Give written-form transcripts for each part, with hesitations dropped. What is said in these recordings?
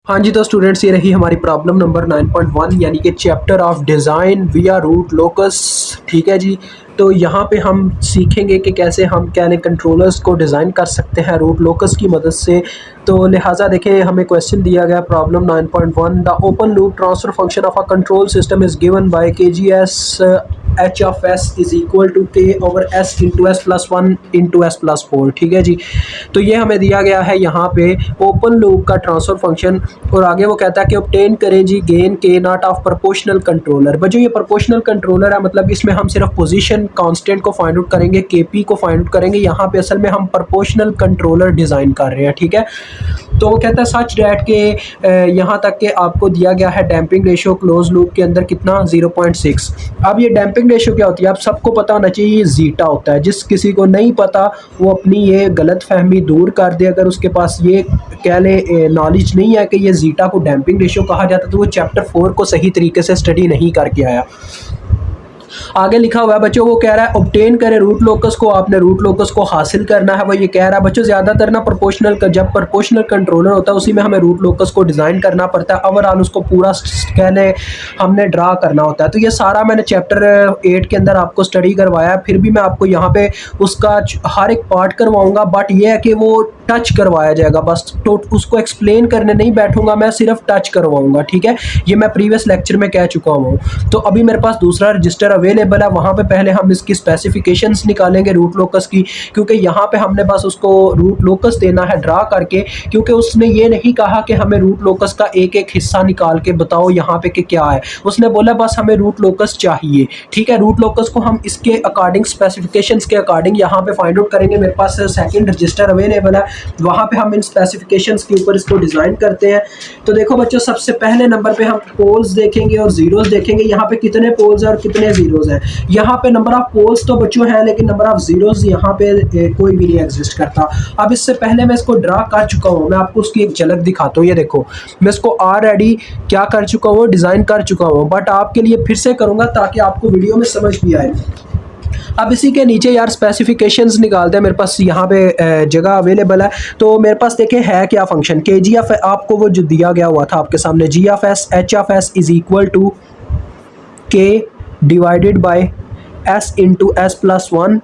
हाँ जी, तो स्टूडेंट्स ये रही हमारी प्रॉब्लम नंबर 9.1 यानी कि चैप्टर ऑफ डिज़ाइन विया रूट लोकस। ठीक है जी। तो यहाँ पे हम सीखेंगे कि कैसे हम क्या कंट्रोलर्स को डिज़ाइन कर सकते हैं रूट लोकस की मदद से। तो लिहाजा देखें, हमें क्वेश्चन दिया गया problem 9.1, the open loop transfer function of a control system is given by K G S H of S is equal to K over S into S plus one into S plus four. ठीक है जी। तो ये हमें दिया गया है यहाँ पे ओपन लूप का ट्रांसफ़र फंक्शन, और आगे वो कहता है कि ऑब्टेन करें जी गेन के नॉट ऑफ प्रोपोर्शनल कंट्रोलर। बच्चों ये प्रोपोर्शनल कंट्रोलर है, मतलब इसमें हम सिर्फ पोजीशन कांस्टेंट को फाइंड आउट करेंगे, केपी को फाइंड आउट करेंगे। यहाँ पे असल में हम प्रोपोर्शनल कंट्रोलर डिज़ाइन कर रहे हैं। ठीक है। तो वो कहता है सच डैट के यहाँ तक कि आपको दिया गया है डैम्पिंग रेशियो क्लोज लूप के अंदर कितना 0.6। अब ये डैम्पिंग रेशियो क्या होती है, आप सबको पता होना चाहिए, ये जीटा होता है। जिस किसी को नहीं पता वो अपनी ये गलत फहमी दूर कर दे। अगर उसके पास ये कह ले नॉलेज नहीं है कि ये जीटा को डैम्पिंग रेशियो कहा जाता, तो वो चैप्टर 4 को सही तरीके से स्टडी नहीं करके आया। आगे लिखा हुआ है बच्चों, वो कह रहा है ऑब्टेन करें रूट लोकस को, आपने रूट लोकस को हासिल करना है। वो ये कह रहा है बच्चों ज़्यादातर ना प्रोपोर्शनल का जब प्रोपोर्शनल कंट्रोलर होता है उसी में हमें रूट लोकस को डिज़ाइन करना पड़ता है। ओवरऑल उसको पूरा कह लें हमने ड्रा करना होता है। तो ये सारा मैंने चैप्टर 8 के अंदर आपको स्टडी करवाया है, फिर भी मैं आपको यहाँ पे उसका हर एक पार्ट करवाऊँगा, बट ये है कि वो टच करवाया जाएगा बस, तो उसको एक्सप्लेन करने नहीं बैठूंगा मैं, सिर्फ टच करवाऊंगा। ठीक है। ये मैं प्रीवियस लेक्चर में कह चुका हूँ। तो अभी मेरे पास दूसरा रजिस्टर अवेलेबल है, वहाँ पे पहले हम इसकी स्पेसिफिकेशंस निकालेंगे रूट लोकस की, क्योंकि यहाँ पे हमने बस उसको रूट लोकस देना है ड्रा करके, क्योंकि उसने ये नहीं कहा कि हमें रूट लोकस का एक एक हिस्सा निकाल के बताओ यहाँ पे कि क्या है। उसने बोला बस हमें रूट लोकस चाहिए। ठीक है। रूट लोकस को हम इसके अकॉर्डिंग स्पेसिफिकेशंस के अकॉर्डिंग यहाँ पे फाइंड आउट करेंगे। मेरे पास सेकंड रजिस्टर अवेलेबल है, वहाँ पे हम इन स्पेसिफिकेशंस के ऊपर इसको डिज़ाइन करते हैं। तो देखो बच्चों, सबसे पहले नंबर पे हम पोल्स देखेंगे और जीरोस देखेंगे। यहाँ पे कितने पोल्स हैं और कितने जीरोस हैं। यहाँ पे नंबर ऑफ पोल्स तो बच्चों है, लेकिन नंबर ऑफ जीरोस यहाँ पे कोई भी नहीं एग्जिस्ट करता। अब इससे पहले मैं इसको ड्रा कर चुका हूँ, मैं आपको उसकी एक झलक दिखाता हूँ। ये देखो, मैं इसको ऑलरेडी क्या कर चुका हूँ, डिज़ाइन कर चुका हूँ, बट आपके लिए फिर से करूँगा ताकि आपको वीडियो में समझ भी आए। अब इसी के नीचे यार स्पेसिफिकेशंस निकालते हैं। मेरे पास यहाँ पे जगह अवेलेबल है, तो मेरे पास देखें है क्या फंक्शन के जी एफ, आपको वो जो दिया गया हुआ था आपके सामने, G F S H of S is equal to K divided by S into S plus one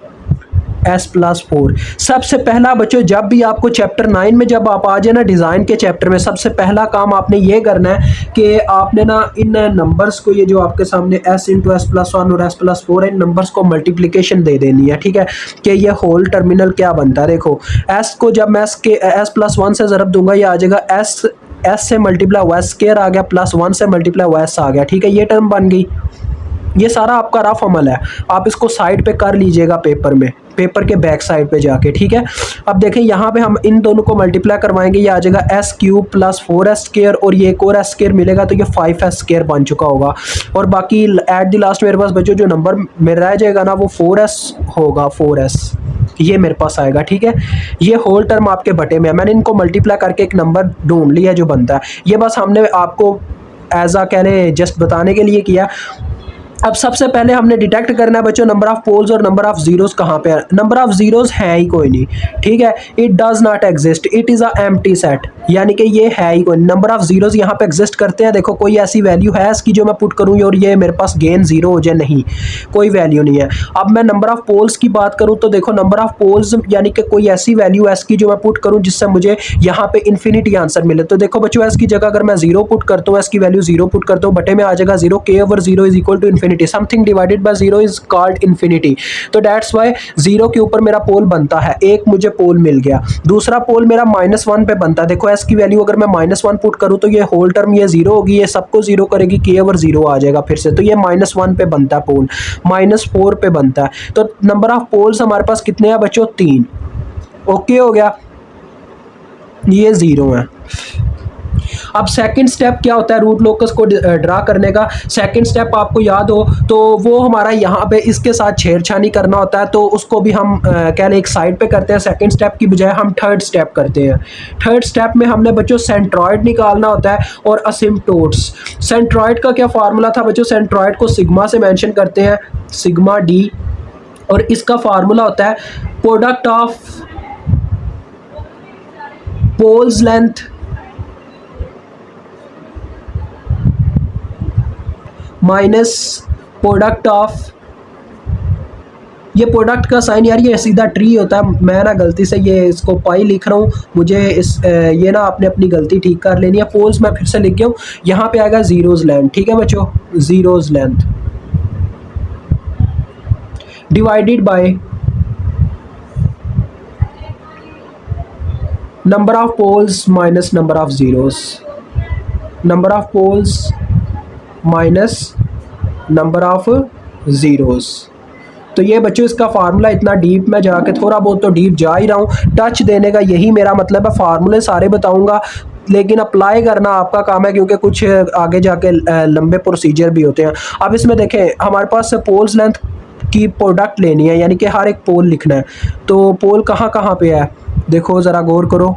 S plus four. सबसे पहला बच्चों, जब भी आपको चैप्टर 9 में जब आप आ जाए ना डिज़ाइन के चैप्टर में, सबसे पहला काम आपने ये करना है कि आपने ना इन नंबर्स को, ये जो आपके सामने S into S plus one और एस प्लस फोर, इन नंबर्स को मल्टीप्लिकेशन दे देनी है। ठीक है। कि ये होल टर्मिनल क्या बनता है। देखो, एस को जब मैं एस प्लस वन से ज़रब दूंगा, ये आ जाएगा एस से मल्टीप्लाई हुआ स्केयर आ गया, प्लस वन से मल्टीप्लाई हुआ एस आ गया। ठीक है। ये टर्म बन गई। ये सारा आपका रफ अमल है, आप इसको साइड पे कर लीजिएगा पेपर में, पेपर के बैक साइड पे जाके। ठीक है। अब देखें यहाँ पे हम इन दोनों को मल्टीप्लाई करवाएंगे, ये आ जाएगा S cube plus 4s square, और ये एक और एस स्केयर मिलेगा, तो ये 5s स्केयर बन चुका होगा। और बाकी एट द लास्ट मेरे पास बच्चों जो नंबर में रह जाएगा ना, वो 4s होगा, 4s ये मेरे पास आएगा। ठीक है। ये होल टर्म आपके बटे में है, मैंने इनको मल्टीप्लाई करके एक नंबर ढूंढ लिया जो बनता है। ये बस हमने आपको एज आ कह रहे जस्ट बताने के लिए किया। अब सबसे पहले हमने डिटेक्ट करना है बच्चों नंबर ऑफ पोल्स और नंबर ऑफ जीरोस कहाँ पे है। नंबर ऑफ जीरोस है ही कोई नहीं। ठीक है। It does not exist, it is a empty set, यानी कि ये है ही कोई। नंबर ऑफ जीरोस यहाँ पे एग्जिस्ट करते हैं। देखो, कोई ऐसी वैल्यू है इसकी जो मैं पुट करूँ और ये मेरे पास गेन जीरो हो जाए, नहीं, कोई वैल्यू नहीं है। अब मैं नंबर ऑफ पोल्स की बात करूँ तो देखो, नंबर ऑफ पोल्स यानी कि कोई ऐसी वैल्यू है इसकी जो मैं पुट करूँ जिससे मुझे यहाँ पे इन्फिनिटी आंसर मिले। तो देखो बच्चों, इसकी जगह अगर मैं जीरो पुट करता हूँ, इसकी वैल्यू जीरो पुट करता हूँ, बटे में आ जाएगा zero, k over zero is equal to infinity, something divided by zero is called infinity. तो दैट्स व्हाई जीरो के ऊपर मेरा पोल बनता है, एक मुझे पोल मिल गया। दूसरा पोल मेरा -1 पे बनता है। देखो, एस की वैल्यू अगर मैं -1 पुट करूं तो ये होल टर्म ये जीरो होगी, ये सबको जीरो करेगी, के ओवर जीरो आ जाएगा फिर से, तो ये -1 पे बनता है पोल, -4 पे बनता है। तो नंबर ऑफ पोल्स हमारे पास कितने हैं बच्चों, 3। ओके हो गया, ये जीरो है। अब सेकंड स्टेप क्या होता है रूट लोकस को ड्रा करने का। सेकंड स्टेप आपको याद हो तो वो हमारा यहाँ पे इसके साथ छेड़छानी करना होता है, तो उसको भी हम कह लें एक साइड पे करते हैं। सेकंड स्टेप की बजाय हम थर्ड स्टेप करते हैं। थर्ड स्टेप में हमने बच्चों सेंट्रॉइड निकालना होता है और असिम्पटोट्स। सेंट्रॉइड का क्या फार्मूला था बच्चों, सेंट्रॉइड को सिग्मा से मेंशन करते हैं, सिग्मा डी, और इसका फार्मूला होता है product of poles length minus product of, ये प्रोडक्ट का साइन यार ये सीधा ट्री होता है, मैं ना गलती से ये इसको पाई लिख रहा हूँ, मुझे इस ये ना आपने अपनी गलती ठीक कर लेनी है। पोल्स मैं फिर से लिख गया हूँ, यहाँ पे आएगा ज़ीरोज़ लेंथ, ठीक है बच्चों, zeros length divided by number of poles minus number of zeros, number of poles minus number of zeros. तो ये बच्चों इसका फार्मूला, इतना डीप में जाके थोड़ा बहुत तो डीप जा ही रहा हूँ, टच देने का यही मेरा मतलब है। फार्मूले सारे बताऊँगा लेकिन अप्लाई करना आपका काम है, क्योंकि कुछ आगे जाके लंबे प्रोसीजर भी होते हैं। अब इसमें देखें हमारे पास पोल्स लेंथ की प्रोडक्ट लेनी है, यानी कि हर एक पोल लिखना है। तो पोल कहाँ कहाँ पे है देखो ज़रा गौर करो,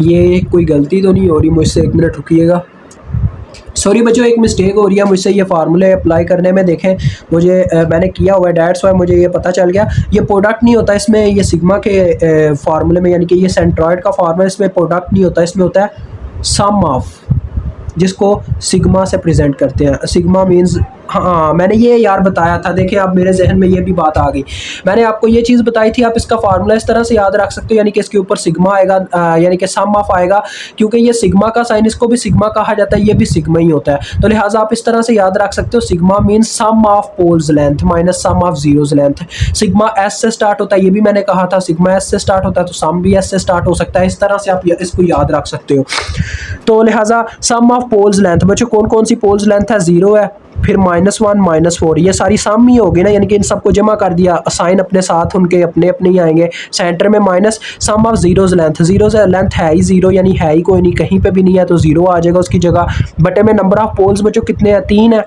ये कोई गलती तो नहीं हो रही मुझसे, एक मिनट रुकिएगा, सॉरी बच्चों एक मिस्टेक हो रही है मुझसे ये फार्मूले अप्लाई करने में। देखें मुझे मैंने किया हुआ है, डैट्स वाई मुझे ये पता चल गया। ये प्रोडक्ट नहीं होता इसमें, ये सिग्मा के फार्मूले में, यानी कि ये सेंट्रॉयड का फार्मूला, इसमें प्रोडक्ट नहीं होता, इसमें होता है सम ऑफ, जिसको सिग्मा से प्रेजेंट करते हैं। सिग्मा मींस, हाँ मैंने ये यार बताया था, देखिए आप मेरे जहन में ये भी बात आ गई, मैंने आपको ये चीज़ बताई थी। आप इसका फार्मूला इस तरह से याद रख सकते हो, यानी कि इसके ऊपर सिग्मा आएगा, यानी कि सम ऑफ आएगा, क्योंकि ये सिग्मा का साइन, इसको भी सिग्मा कहा जाता है, ये भी सिग्मा ही होता है। तो लिहाजा आप इस तरह से याद रख सकते हो, sigma means sum of poles length minus sum of zeros length. Sigma s से स्टार्ट होता है, ये भी मैंने कहा था, सिग्मा एस से स्टार्ट होता है, तो सम भी एस से स्टार्ट हो सकता है। इस तरह से आप इसको याद रख सकते हो। तो लिहाजा सम ऑफ पोल्स लेंथ, बच्चों कौन कौन सी पोल्स लेंथ है, 0 है, फिर -1 -4, ये सारी सम ही होगी ना, यानी कि इन सबको जमा कर दिया, साइन अपने साथ उनके अपने अपने ही आएंगे, सेंटर में minus sum of zeros length, zeros length है ही 0, यानी है ही कोई नहीं, कहीं पे भी नहीं है, तो 0 आ जाएगा उसकी जगह। बटे में नंबर ऑफ पोल्स बच्चों कितने हैं, 3 है,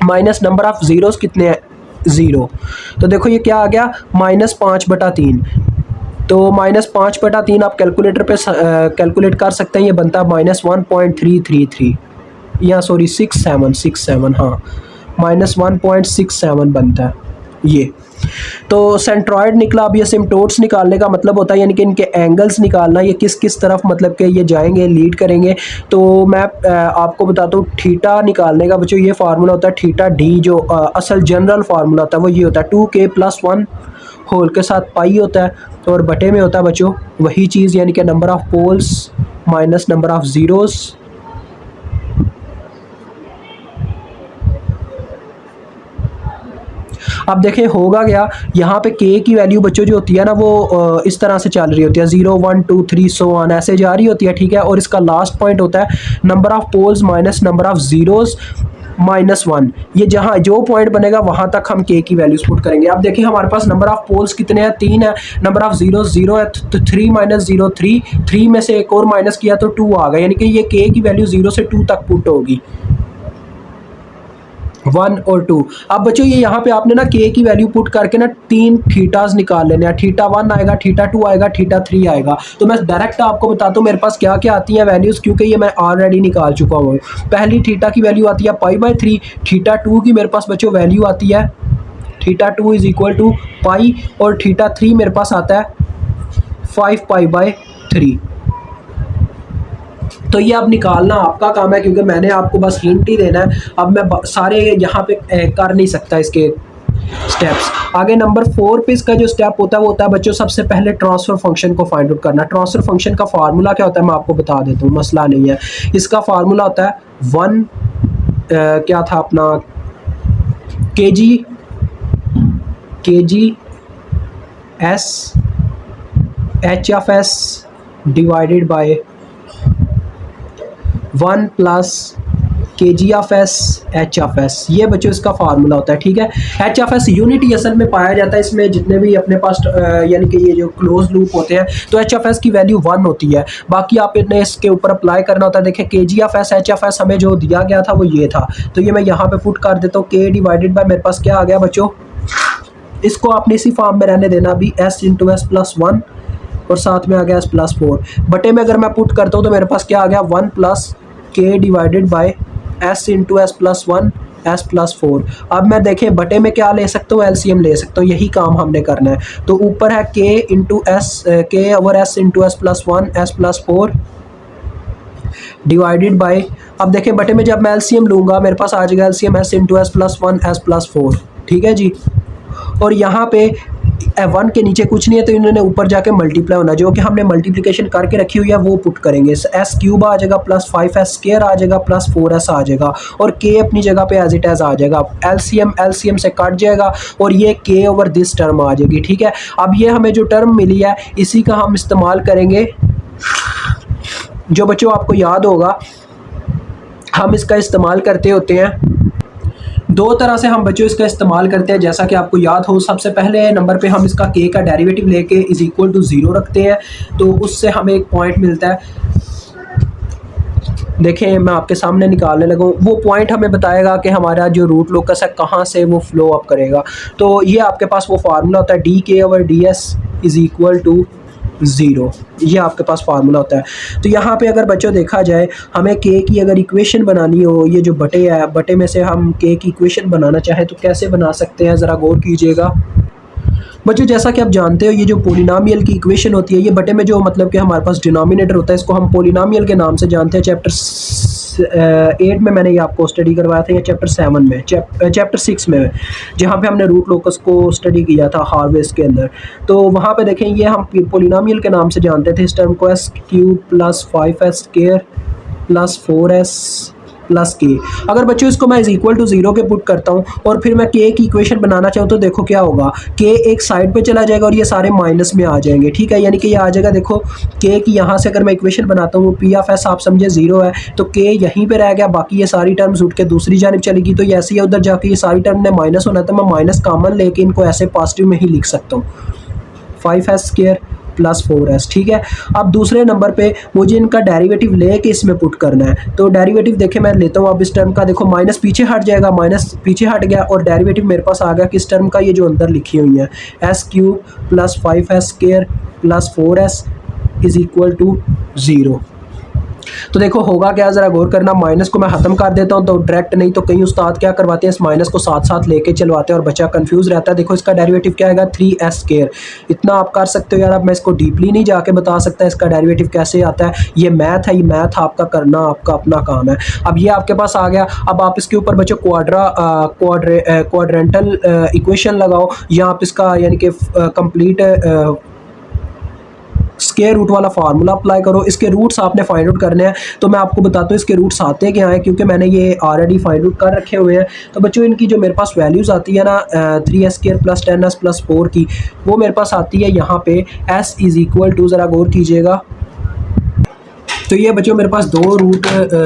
माइनस नंबर ऑफ जीरोज कितने हैं, 0। तो देखो ये क्या आ गया, -5/3। तो -5/3 आप कैलकुलेटर पे कैलकुलेट कर सकते हैं, ये बनता है -1.333, या सॉरी 67, हाँ -1.67 बनता है ये। तो सेंट्रॉयड निकला। अब ये सिम्टोड्स निकालने का मतलब होता है, यानी कि इनके एंगल्स निकालना, ये किस किस तरफ मतलब कि ये जाएंगे, लीड करेंगे। तो मैं आपको बताता हूँ, थीटा निकालने का बच्चों ये फार्मूला होता है, थीटा डी, जो असल जनरल फार्मूला होता है वो ये होता है 2k+1 होल के साथ पाई होता है, और बटे में होता है बच्चों वही चीज़, यानी कि number of poles minus number of zeros. अब देखें होगा क्या, यहाँ पे k की वैल्यू बच्चों जो होती है ना वो इस तरह से चल रही होती है, 0 1 2 3 सो ऑन ऐसे जा रही होती है, ठीक है। और इसका लास्ट पॉइंट होता है number of poles minus number of zeros -1। ये जहाँ जो पॉइंट बनेगा वहाँ तक हम k की वैल्यूज पुट करेंगे। अब देखिए हमारे पास नंबर ऑफ पोल्स कितने हैं, 3 है, नंबर ऑफ ज़ीरो 0 है, तो 3 - 0 3 में से एक और माइनस किया तो 2 आ गया, यानी कि ये k की वैल्यू 0 से 2 तक पुट होगी, 1 और 2। अब बच्चों ये यहाँ पे आपने ना k की वैल्यू पुट करके ना 3 थीटाज निकाल लेने हैं, θ1 आएगा, θ2 आएगा, θ3 आएगा। तो मैं डायरेक्ट आपको बताता हूँ मेरे पास क्या क्या आती हैं वैल्यूज़, क्योंकि ये मैं ऑलरेडी निकाल चुका हूँ। पहली थीटा की वैल्यू आती है π/3, θ2 की मेरे पास बच्चों वैल्यू आती है θ2 = पाई, और θ3 मेरे पास आता है 5π/3। तो ये अब निकालना आपका काम है, क्योंकि मैंने आपको बस हिंट ही देना है। अब मैं सारे यहाँ पे कर नहीं सकता इसके स्टेप्स। आगे नंबर 4 पे इसका जो स्टेप होता है वो होता है बच्चों सबसे पहले ट्रांसफ़र फंक्शन को फाइंड आउट करना। ट्रांसफ़र फंक्शन का फार्मूला क्या होता है मैं आपको बता देता हूँ, मसला नहीं है। इसका फार्मूला होता है 1 क्या था अपना, kg s h(s) divided by 1 + kg(s) h(s), ये बच्चों इसका फार्मूला होता है, ठीक है। h(s) यूनिट ही असल में पाया जाता है इसमें जितने भी अपने पास यानी कि ये जो क्लोज लूप होते हैं, तो h(s) की वैल्यू 1 होती है। बाकी आप इतने इसके ऊपर अप्लाई करना होता है। देखिए kg(s) h(s) हमें जो दिया गया था वो ये था, तो ये मैं यहाँ पे पुट कर देता हूँ, k डिवाइडेड बाय मेरे पास क्या आ गया बच्चों, इसको आपने इसी फॉर्म में रहने देना अभी, s × s + 1 और साथ में आ गया s + 4 बटे में अगर मैं पुट करता हूँ तो मेरे पास क्या आ गया 1 + k divided by s × s + 1 s + 4। अब मैं देखें बटे में क्या ले सकता हूँ, एलसीएम ले सकता हूँ, यही काम हमने करना है। तो ऊपर है k/s × s + 1 s + 4 divided by, अब देखें बटे में जब मैं एलसीएम लूँगा मेरे पास आ जाएगा LCM S into S plus one S plus four, ठीक है जी। और यहाँ पे वन के नीचे कुछ नहीं है तो इन्होंने ऊपर जाके मल्टीप्लाई होना, जो कि हमने मल्टीप्लिकेशन करके रखी हुई है वो पुट करेंगे। एस क्यूब आ जाएगा प्लस 5s स्क्वायर आ जाएगा प्लस 4s आ जाएगा, और के अपनी जगह पे एज इट एज आ जाएगा। एलसीएम से कट जाएगा और ये के ओवर दिस टर्म आ जाएगी, ठीक है। अब ये हमें जो टर्म मिली है इसी का हम इस्तेमाल करेंगे, जो बच्चों आपको याद होगा हम इसका इस्तेमाल करते होते हैं दो तरह से, हम बच्चों इसका इस्तेमाल करते हैं जैसा कि आपको याद हो। सबसे पहले नंबर पे हम इसका के का डेरिवेटिव लेके इज इक्वल टू 0 रखते हैं, तो उससे हमें एक पॉइंट मिलता है। देखें मैं आपके सामने निकालने लगा हूँ, वो पॉइंट हमें बताएगा कि हमारा जो रूट लोकस है कहाँ से वो फ्लो अप करेगा। तो ये आपके पास वो फार्मूला होता है d k over d s is equal to 0, ये आपके पास फार्मूला होता है। तो यहाँ पे अगर बच्चों देखा जाए हमें के की अगर इक्वेशन बनानी हो, ये जो बटे है बटे में से हम के की इक्वेशन बनाना चाहें तो कैसे बना सकते हैं, ज़रा गौर कीजिएगा बच्चों। जैसा कि आप जानते हो ये जो पोलिनोमियल की इक्वेशन होती है, ये बटे में जो मतलब कि हमारे पास डिनोमिनेटर होता है इसको हम पोलिनोमियल के नाम से जानते हैं। चैप्टर 8 में मैंने ये आपको स्टडी करवाया था, या चैप्टर 7 में, चैप्टर 6 में, जहाँ पे हमने रूट लोकस को स्टडी किया था हार्वेस्ट के अंदर। तो वहाँ पे देखें ये हम पोलिनोमियल के नाम से जानते थे इस टर्म को, S cube plus 5s square plus 4s plus के। अगर बच्चों इसको मैं इज इक्वल टू 0 के पुट करता हूँ और फिर मैं के की इक्वेशन बनाना चाहूँ तो देखो क्या होगा, के एक साइड पे चला जाएगा और ये सारे माइनस में आ जाएंगे, ठीक है। यानी कि ये आ जाएगा, देखो के की यहाँ से अगर मैं इक्वेशन बनाता हूँ पी ऑफ एस आप समझे 0 है, तो के यहीं पे रह गया, बाकी ये सारी टर्म्स उठ के दूसरी जानब चलेगी। तो ये ऐसे ही उधर जाके ये सारी टर्म ने माइनस होना है, तो मैं माइनस कॉमन लेके इनको ऐसे पॉजिटिव में ही लिख सकता हूँ, 5s स्क्वायर प्लस 4s, ठीक है। अब दूसरे नंबर पे मुझे इनका डेरिवेटिव लेके इसमें पुट करना है, तो डेरिवेटिव देखे मैं लेता हूँ अब इस टर्म का, देखो माइनस पीछे हट जाएगा, माइनस पीछे हट गया और डेरिवेटिव मेरे पास आ गया किस टर्म का, ये जो अंदर लिखी हुई है s cube plus 5s square plus 4s is equal to 0। तो देखो होगा क्या, ज़रा गौर करना, माइनस को मैं ख़त्म कर देता हूँ तो डायरेक्ट, नहीं तो कई उस्ताद क्या करवाते हैं इस माइनस को साथ साथ लेके चलवाते हैं और बच्चा कंफ्यूज रहता है। देखो इसका डेरिवेटिव क्या आएगा 3s स्क्वायर, इतना आप कर सकते हो यार। अब मैं इसको डीपली नहीं जाके बता सकता इसका डेरिवेटिव कैसे आता है, ये मैथ है, ये मैथ आपका करना आपका अपना काम है। अब ये आपके पास आ गया, अब आप इसके ऊपर बच्चों क्वाड्रेंटल इक्वेशन लगाओ, या आप इसका यानी कि कंप्लीट स्क्वायर रूट वाला फार्मूला अप्लाई करो। इसके रूट्स आपने फाइंड आउट करने हैं, तो मैं आपको बताता हूँ इसके रूट्स आते हैं क्या हैं, क्योंकि मैंने ये ऑलरेडी फाइंड आउट कर रखे हुए हैं। तो बच्चों इनकी जो मेरे पास वैल्यूज़ आती है ना 3s square plus 10s plus 4 की, वो मेरे पास आती है यहाँ पे s इज़ इक्वल टू, ज़रा गौर कीजिएगा, तो ये बच्चों मेरे पास दो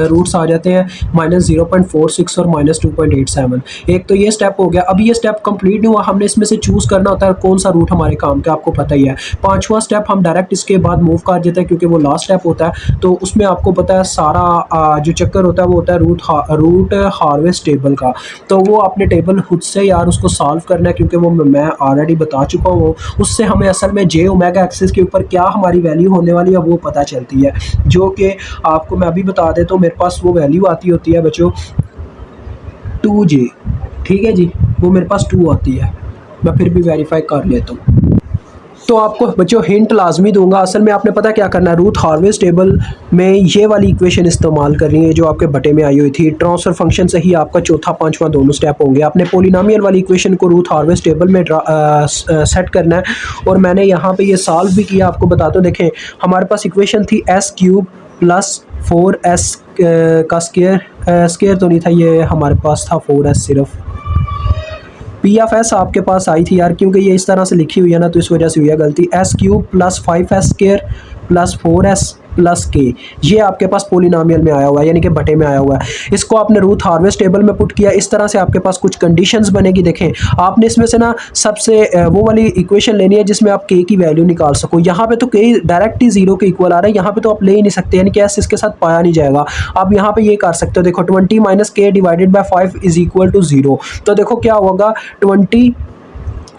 रूट्स आ जाते हैं -0.46 और -2.87। एक तो ये स्टेप हो गया। अब ये स्टेप कंप्लीट नहीं हुआ, हमने इसमें से चूज़ करना होता है कौन सा रूट हमारे काम का, आपको पता ही है। पांचवा स्टेप हम डायरेक्ट इसके बाद मूव कर देते हैं क्योंकि वो लास्ट स्टेप होता है। तो उसमें आपको पता है सारा जो चक्कर होता है वो होता है रूट हार्वेस्ट टेबल का। तो वो आपने टेबल खुद से यार उसको सॉल्व करना है, क्योंकि वो मैं ऑलरेडी बता चुका हूँ। उससे हमें असल में जे ओमेगा एक्सिस के ऊपर क्या हमारी वैल्यू होने वाली है वो पता चलती है, जो कि आपको मैं अभी बता देता हूँ। मेरे पास वो वैल्यू आती होती है बच्चों 2j, ठीक है जी, वो मेरे पास 2 आती है। मैं फिर भी वेरीफाई कर लेता हूँ। तो आपको बच्चों हिंट लाजमी दूंगा, असल में आपने पता क्या करना है, रूट हार्वेस्ट टेबल में ये वाली इक्वेशन इस्तेमाल करनी है जो आपके बटे में आई हुई थी। ट्रांसफर फंक्शन से ही आपका चौथा पांचवा दोनों स्टेप होंगे। आपने पोलिनोमियल वाली इक्वेशन को रूट हार्वेस्ट टेबल में सेट करना है, और मैंने यहाँ पे ये सॉल्व भी किया, आपको बता दो। देखें हमारे पास इक्वेशन थी s क्यूब प्लस 4s का स्क्वायर तो नहीं था, ये हमारे पास था 4s सिर्फ। पी ऑफ एस आपके पास आई थी यार, क्योंकि ये इस तरह से लिखी हुई है ना, तो इस वजह से हुई है गलती। S cube plus 5s square plus 4s plus के, ये आपके पास पोलिनोमियल में आया हुआ है, यानी कि बटे में आया हुआ है। इसको आपने रूट हार्वेस्ट टेबल में पुट किया, इस तरह से आपके पास कुछ कंडीशंस बनेगी। देखें आपने इसमें से ना सबसे वो वाली इक्वेशन लेनी है जिसमें आप के की वैल्यू निकाल सको। यहाँ पे तो के डायरेक्ट ही 0 के इक्वल आ रहा है, यहाँ पे तो आप ले ही नहीं सकते, यानी कि एस इसके साथ पाया नहीं जाएगा। आप यहाँ पे ये कर सकते हो, देखो 20 minus k divided by 5 is equal to 0। तो देखो क्या होगा 20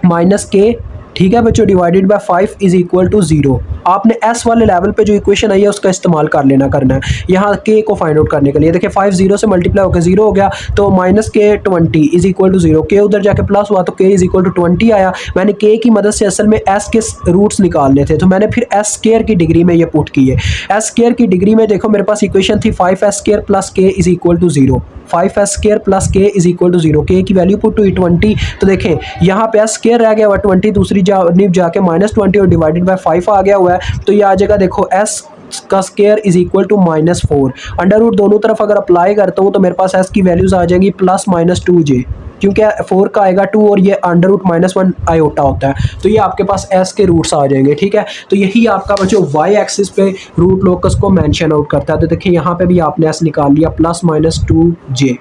माइनस के, ठीक है बच्चों, divided by 5 is equal to 0। आपने एस वाले लेवल पे जो इक्वेशन आई है उसका इस्तेमाल कर लेना करना है यहाँ के को फाइंड आउट करने के लिए। देखिए 5 0 से मल्टीप्लाई होकर 0 हो गया, तो माइनस के 20 इज इक्वल टू 0। के उधर जाके प्लस हुआ तो के इज इक्वल टू 20 आया। मैंने के की मदद से असल में एस के रूट्स निकालने थे, तो मैंने फिर एस स्क्वायर की डिग्री में ये पुट की है। एस स्क्वायर की डिग्री में देखो मेरे पास इक्वेशन थी 5s square plus k is equal to 0। 5s square plus k is equal to 0। K की वैल्यू पुट टू 20, तो देखें यहाँ पे एस स्क्वायर रह गया हुआ 20, दूसरी जानिब जाके -20 और डिवाइडेड बाय 5 आ गया हुआ है। तो ये आ जाएगा देखो एस का square is equal to -4। Under root दोनों तरफ अगर अप्लाई करता हूँ तो मेरे पास एस की वैल्यूज आ जाएंगी +-2j, क्योंकि 4 का आएगा 2 और ये अंडर रूट -1 आयोटा होता है, तो ये आपके पास एस के रूट्स आ जाएंगे। ठीक है, तो यही आपका बच्चों वाई एक्सिस पे रूट लोकस को मेंशन आउट करता है। तो देखिए यहाँ पे भी आपने एस निकाल लिया +-2j।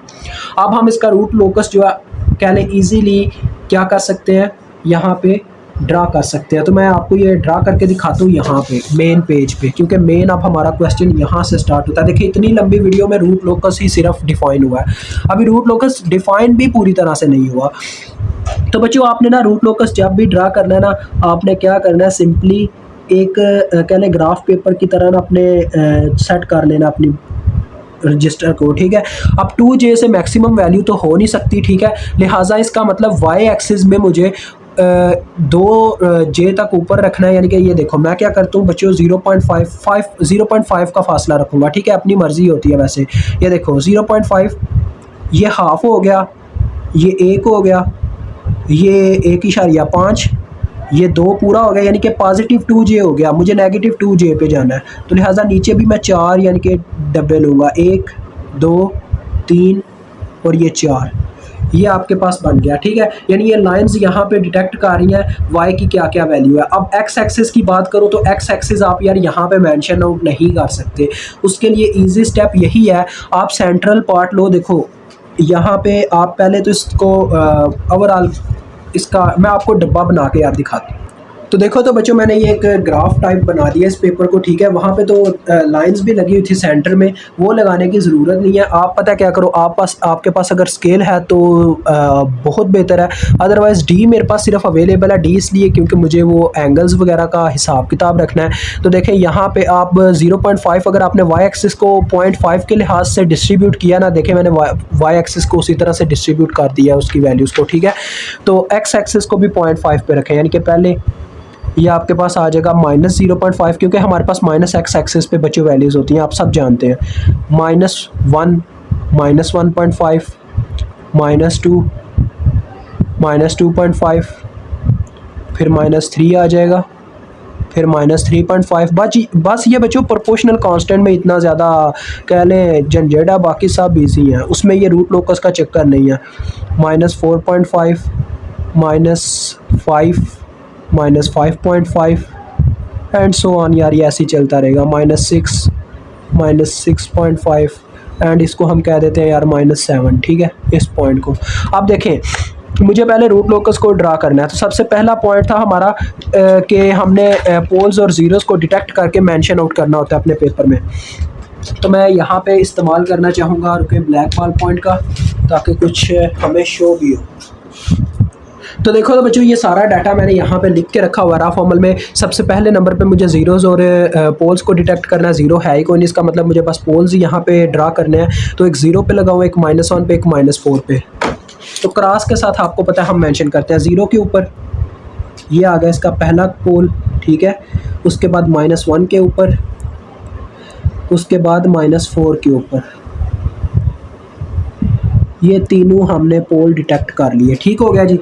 अब हम इसका रूट लोकस जो है कह लें ईजीली क्या कर सकते हैं, यहाँ पे ड्रा कर सकते हैं। तो मैं आपको ये ड्रा करके दिखाता हूँ यहाँ पे मेन पेज पे, क्योंकि मेन अब हमारा क्वेश्चन यहाँ से स्टार्ट होता है। देखिए इतनी लंबी वीडियो में रूट लोकस ही सिर्फ डिफाइन हुआ है, अभी रूट लोकस डिफाइन भी पूरी तरह से नहीं हुआ। तो बच्चों आपने ना रूट लोकस जब भी ड्रा करना है ना, आपने क्या करना है, सिंपली एक कह लें ग्राफ पेपर की तरह ना अपने सेट कर लेना अपनी रजिस्टर को। ठीक है, अब 2j से मैक्सिमम वैल्यू तो हो नहीं सकती। ठीक है, लिहाजा इसका मतलब वाई एक्सिस में मुझे 2j तक ऊपर रखना है। यानी कि ये देखो मैं क्या करता हूँ बच्चों 0.5 का फासला रखूँगा। ठीक है, अपनी मर्जी होती है वैसे। ये देखो 0.5, ये हाफ हो गया, ये 1 हो गया, ये 1.5, ये 2 पूरा हो गया, यानी कि पॉजिटिव 2j हो गया। मुझे नेगेटिव 2j पे जाना है, तो लिहाजा नीचे भी मैं 4 यानी कि डब्बे लूँगा, 1 2 3 और ये 4, ये आपके पास बन गया। ठीक है, यानी ये लाइंस यहाँ पे डिटेक्ट कर रही हैं वाई की क्या क्या वैल्यू है। अब एक्स एक्सिस की बात करो तो एक्स एक्सिस आप यार यहाँ पे मेंशन आउट नहीं कर सकते। उसके लिए इजी स्टेप यही है, आप सेंट्रल पार्ट लो। देखो यहाँ पे आप पहले तो इसको ओवरऑल इसका मैं आपको डब्बा बना के यार दिखाती हूँ। तो देखो तो बच्चों मैंने ये एक ग्राफ टाइप बना दिया इस पेपर को। ठीक है, वहाँ पे तो लाइंस भी लगी हुई थी सेंटर में, वो लगाने की ज़रूरत नहीं है। आप पता क्या करो, आपके पास अगर स्केल है तो बहुत बेहतर है, अदरवाइज़ डी मेरे पास सिर्फ अवेलेबल है। डी इसलिए क्योंकि मुझे वो एंगल्स वगैरह का हिसाब किताब रखना है। तो देखें यहाँ पे आप 0.5 अगर आपने वाई एक्सिस को 0.5 के लिहाज से डिस्ट्रीब्यूट किया ना, देखें मैंने वाई एक्सिस को उसी तरह से डिस्ट्रीब्यूट कर दिया उसकी वैल्यूज़ को। ठीक है, तो एक्स एक्सिस को भी 0.5 पे रखें, यानी कि पहले ये आपके पास आ जाएगा -0.5, क्योंकि हमारे पास -x एक्सिस पे बच्चों वैल्यूज़ होती हैं, आप सब जानते हैं। -1 -1.5 -2 -2.5 फिर -3 आ जाएगा, फिर -3.5। बस ये बच्चों प्रोपोर्शनल कांस्टेंट में इतना ज़्यादा कह लें झंझट है, बाकी सब इजी हैं, उसमें ये रूट लोकस का चक्कर नहीं है। -4.5 -5 -5.5 एंड सो ऑन यार, ये ऐसे ही चलता रहेगा। -6 -6.5 एंड इसको हम कह देते हैं यार -7। ठीक है, इस पॉइंट को अब देखें, मुझे पहले रूट लोकस को ड्रा करना है। तो सबसे पहला पॉइंट था हमारा कि हमने पोल्स और ज़ीरोस को डिटेक्ट करके मेंशन आउट करना होता है अपने पेपर में। तो मैं यहाँ पे इस्तेमाल करना चाहूँगा रुके ब्लैक बॉल पॉइंट का, ताकि कुछ हमें शो भी हो। तो देखो तो बच्चों ये सारा डाटा मैंने यहाँ पे लिख के रखा हुआ रहा फॉर्मल में। सबसे पहले नंबर पे मुझे ज़ीरोज़ और पोल्स को डिटेक्ट करना है। ज़ीरो है ही कोई नहीं, इसका मतलब मुझे बस पोल्स यहाँ पे ड्रा करने हैं। तो एक 0 पे लगाऊँ, एक -1 पे, एक -4 पे। तो क्रॉस के साथ आपको पता है हम मेंशन करते हैं 0 के ऊपर, ये आ गया इसका पहला पोल। ठीक है, उसके बाद -1 के ऊपर, उसके बाद -4 के ऊपर, ये तीनों हमने पोल डिटेक्ट कर लिए। ठीक हो गया जी,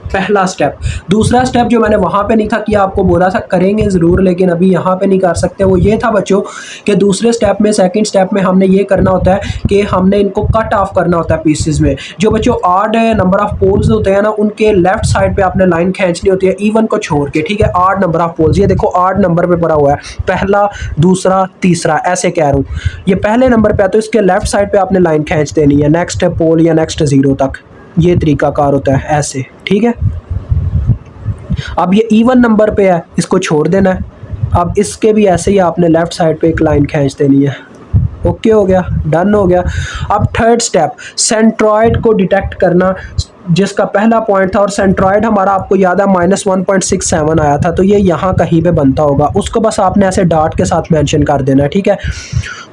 पहला स्टेप। दूसरा स्टेप जो मैंने वहाँ पे नहीं था किया, आपको बोला था करेंगे ज़रूर लेकिन अभी यहाँ पे नहीं कर सकते, वो ये था बच्चों कि दूसरे स्टेप में, सेकंड स्टेप में हमने ये करना होता है कि हमने इनको कट ऑफ करना होता है पीसेस में। जो बच्चों ऑड नंबर ऑफ पोल्स होते हैं ना, उनके लेफ्ट साइड पे आपने लाइन खींचनी होती है इवन को छोड़ के। ठीक है, ऑड नंबर ऑफ पोल्स, ये देखो ऑड नंबर पे पड़ा हुआ है, पहला दूसरा तीसरा, ऐसे कह रहा हूँ। ये पहले नंबर पे है तो इसके लेफ्ट साइड पे आपने लाइन खींच देनी है नेक्स्ट पोल या नेक्स्ट 0 तक, ये तरीकाकार होता है ऐसे। ठीक है, अब ये इवन नंबर पे है, इसको छोड़ देना है। अब इसके भी ऐसे ही आपने लेफ्ट साइड पे एक लाइन खींच देनी है। ओके हो गया, डन हो गया। अब थर्ड स्टेप, सेंट्रॉइड को डिटेक्ट करना। जिसका पहला पॉइंट था, और सेंट्रॉइड हमारा आपको याद है -1.67 आया था, तो ये यहाँ कहीं पे बनता होगा, उसको बस आपने ऐसे डॉट के साथ मेंशन कर देना है, ठीक है।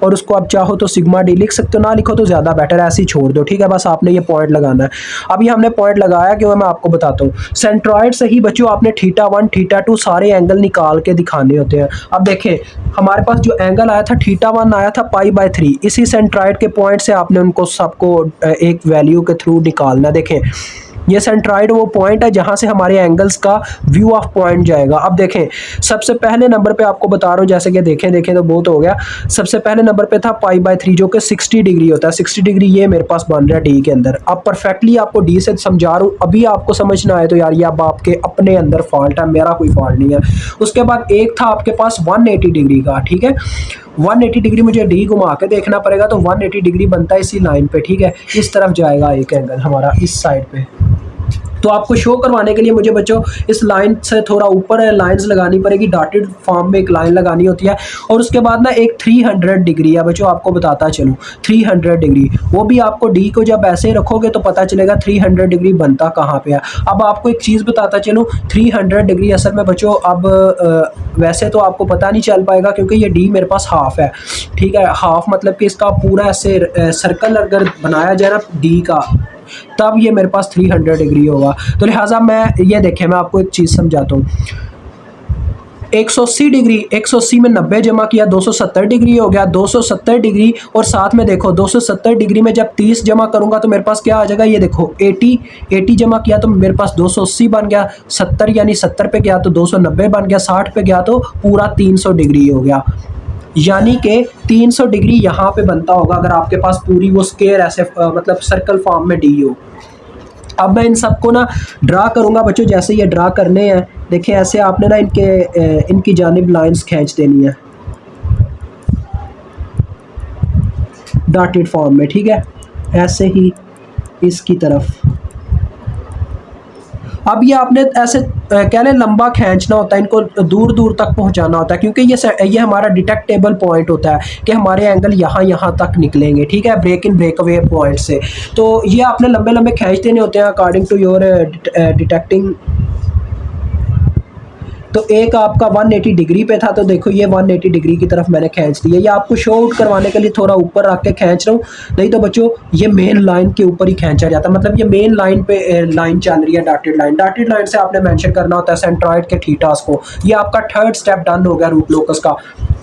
और उसको आप चाहो तो सिग्मा डी लिख सकते हो, ना लिखो तो ज़्यादा बेटर है, ऐसे ही छोड़ दो, ठीक है। बस आपने ये पॉइंट लगाना है। अभी हमने पॉइंट लगाया कि वो मैं आपको बताता हूँ। सेंट्रॉइड से ही बच्चों आपने θ1 θ2 सारे एंगल निकाल के दिखाने होते हैं। अब देखें, हमारे पास जो एंगल आया था θ1 आया था π/3, इसी सेंट्रॉइड के पॉइंट से आपने उनको सबको एक वैल्यू के थ्रू निकालना। देखें, ये सेंट्रॉइड वो पॉइंट है जहां से हमारे एंगल्स का व्यू ऑफ पॉइंट जाएगा। अब देखें, सबसे पहले नंबर पे आपको बता रहा हूँ, जैसे कि देखें तो बहुत हो गया। सबसे पहले नंबर पे था π/3 जो कि 60 डिग्री होता है। 60 डिग्री ये मेरे पास बन रहा है डी के अंदर। अब परफेक्टली आपको डी से समझा रहा हूँ, अभी आपको समझ ना आए तो यार ये अब आपके अपने अंदर फॉल्ट है, मेरा कोई फॉल्ट नहीं है। उसके बाद एक था आपके पास 180 डिग्री का, ठीक है। 180 डिग्री मुझे डी घुमा के देखना पड़ेगा, तो 180 डिग्री बनता है इसी लाइन पे, ठीक है। इस तरफ जाएगा एक एंगल हमारा, इस साइड पे। तो आपको शो करवाने के लिए मुझे बच्चों इस लाइन से थोड़ा ऊपर लाइंस लगानी पड़ेगी, डॉटेड फॉर्म में एक लाइन लगानी होती है। और उसके बाद ना एक 300 डिग्री है बच्चों, आपको बताता चलूँ, 300 डिग्री, वो भी आपको डी को जब ऐसे रखोगे तो पता चलेगा 300 डिग्री बनता कहाँ पे है। अब आपको एक चीज़ बताता चलूँ, 300 डिग्री असल में बच्चों अब वैसे तो आपको पता नहीं चल पाएगा क्योंकि ये डी मेरे पास हाफ है, ठीक है। हाफ मतलब कि इसका पूरा ऐसे सर्कल अगर बनाया जाए ना डी का, तब ये मेरे पास 300 डिग्री होगा। तो लिहाजा मैं ये देखें, मैं आपको एक चीज़ समझाता हूँ। 180 डिग्री, 180 में 90 जमा किया 270 डिग्री हो गया, 270 डिग्री। और साथ में देखो 270 डिग्री में जब 30 जमा करूंगा तो मेरे पास क्या आ जाएगा, ये देखो 80 जमा किया तो मेरे पास 280 बन गया। 70 यानी 70 पे गया तो 290 बन गया, 60 पे गया तो पूरा 300 डिग्री हो गया। यानी कि 300 डिग्री यहाँ पे बनता होगा अगर आपके पास पूरी वो स्क्वायर ऐसे मतलब सर्कल फॉर्म में डी हो। अब मैं इन सबको ना ड्रा करूँगा बच्चों, जैसे ये ड्रा करने हैं। देखिए ऐसे आपने ना इनकी जानिब लाइंस खींच देनी है डॉटेड फॉर्म में, ठीक है, ऐसे ही इसकी तरफ। अब ये आपने ऐसे कह लें लंबा खींचना होता है, इनको दूर दूर तक पहुंचाना होता है, क्योंकि ये हमारा डिटेक्टेबल पॉइंट होता है कि हमारे एंगल यहाँ तक निकलेंगे, ठीक है, break in break away point से। तो ये आपने लंबे लंबे खींच देने होते हैं अकॉर्डिंग टू योर डिटेक्टिंग। तो एक आपका 180 डिग्री पे था, तो देखो ये 180 डिग्री की तरफ मैंने खींच दिया। ये आपको शो आउट करवाने के लिए थोड़ा ऊपर रख के खींच रहा हूँ, नहीं तो बच्चों ये मेन लाइन के ऊपर ही खींचा जाता है। मतलब ये मेन लाइन पे लाइन चल रही है, डॉटेड लाइन से आपने मेंशन करना होता है सेंट्रॉइड के थीटास को। ये आपका थर्ड स्टेप डन हो गया रूट लोकस का।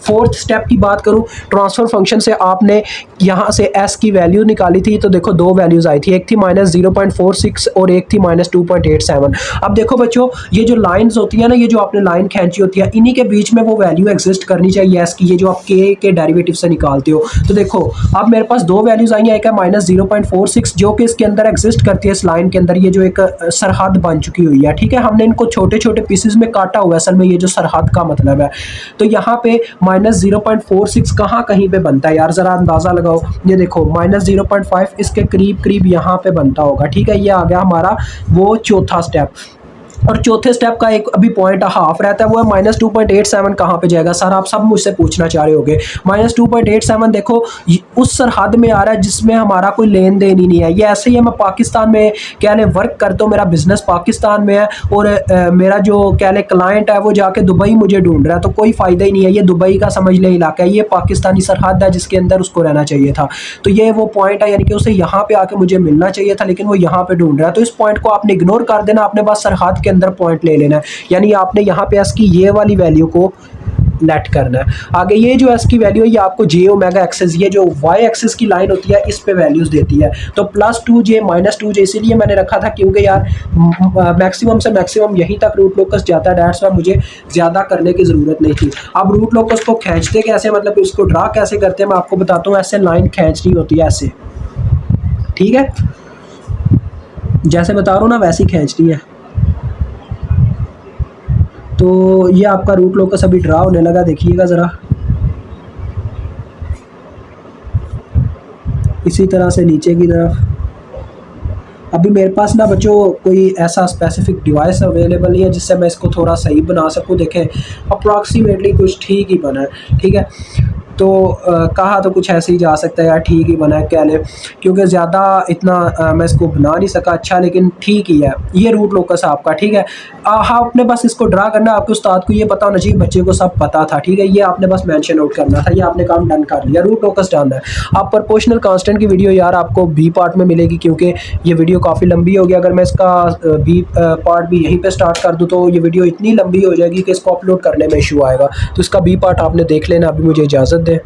फोर्थ स्टेप की बात करूं, ट्रांसफर फंक्शन से आपने यहाँ से एस की वैल्यू निकाली थी, तो देखो दो वैल्यूज आई थी, एक थी -0.46 और एक थी -2.87। अब देखो बच्चों ये जो लाइंस होती है ना, ये जो आपने लाइन खींची होती है, इन्हीं के बीच में वो वैल्यू एग्जिस्ट करनी चाहिए एस की, ये जो आप के डेरिवेटिव से निकालते हो। तो देखो अब मेरे पास दो वैल्यूज आई हैं, एक है -0.46 जो कि इसके अंदर एग्जिस्ट करती है, इस लाइन के अंदर ये जो एक सरहद बन चुकी हुई है, ठीक है। हमने इनको छोटे छोटे पीसेज में काटा हुआ है, असल में ये जो सरहद का मतलब है। तो यहाँ पे -0.46 कहाँ कहीं पे बनता है यार, जरा अंदाजा लगाओ। ये देखो -0.5 इसके करीब करीब यहाँ पे बनता होगा, ठीक है। ये आ गया हमारा वो चौथा स्टेप। और चौथे स्टेप का एक अभी पॉइंट हाफ रहता है, वो है -2.87 कहाँ पे जाएगा। सर आप सब मुझसे पूछना चाह रहे होगे, -2.87 देखो उस सरहद में आ रहा है जिसमें हमारा कोई लेन देन ही नहीं है। ये ऐसे ही है, मैं पाकिस्तान में क्या ले वर्क करता हूँ, मेरा बिजनेस पाकिस्तान में है, और मेरा जो क्या ले क्लाइंट है वो जाके दुबई मुझे ढूंढ रहा है, तो कोई फ़ायदा ही नहीं है। ये दुबई का समझ ले इलाका है, ये पाकिस्तानी सरहद है जिसके अंदर उसको रहना चाहिए था। तो ये वो पॉइंट है, यानी कि उसे यहाँ पे आके मुझे मिलना चाहिए था, लेकिन वो यहाँ पे ढूंढ रहा है। तो इस पॉइंट को आपने इग्नोर कर देना, आपने बस सरहद के अंदर पॉइंट ले लेना है, यानी आपने यहाँ पे एस की ये वाली वैल्यू को लेट करना है। आगे ये जो एस की वैल्यू है ये आपको जे ओमेगा एक्सिस, ये जो वाई एक्सिस की लाइन होती है इस पे वैल्यूज देती है। तो +2j -2j इसीलिए मैंने रखा था क्योंकि यार मैक्सिमम से मैक्सिमम यहीं तक रूट लोकस जाता है, डेट्स वाई मुझे ज़्यादा करने की ज़रूरत नहीं थी। अब रूट लोकस को खींचते कैसे, मतलब इसको ड्रा कैसे करते हैं मैं आपको बताता हूँ। ऐसे लाइन खींचनी होती है ऐसे, ठीक है, जैसे बता रहा हूँ ना वैसे ही खींचनी है। तो ये आपका रूट लोकस अभी ड्रा होने लगा, देखिएगा ज़रा। इसी तरह से नीचे की तरफ। अभी मेरे पास ना बच्चों कोई ऐसा स्पेसिफिक डिवाइस अवेलेबल नहीं है जिससे मैं इसको थोड़ा सही बना सकूं। देखें अप्रॉक्सीमेटली कुछ ठीक ही बना है, ठीक है। तो कहा तो कुछ ऐसे ही जा सकता है यार, ठीक ही बना है कह ले, क्योंकि ज़्यादा इतना मैं इसको बना नहीं सका अच्छा, लेकिन ठीक ही है। ये रूट लोकस आपका ठीक है। हाँ, आपने बस इसको ड्रा करना, आपके उस्ताद को ये पता होना चाहिए, बच्चे को सब पता था ठीक है। ये आपने बस मेंशन आउट करना था, ये आपने काम डन कर लिया, रूट लोकस डन है। आप प्रोपोर्शनल कांस्टेंट की वीडियो यार आपको बी पार्ट में मिलेगी, क्योंकि ये वीडियो काफ़ी लंबी हो गई। अगर मैं इसका बी पार्ट भी यहीं पे स्टार्ट कर दूँ तो ये वीडियो इतनी लंबी हो जाएगी कि इसको अपलोड करने में इशू आएगा। तो इसका बी पार्ट आपने देख लेना। अभी मुझे इजाज़त दें।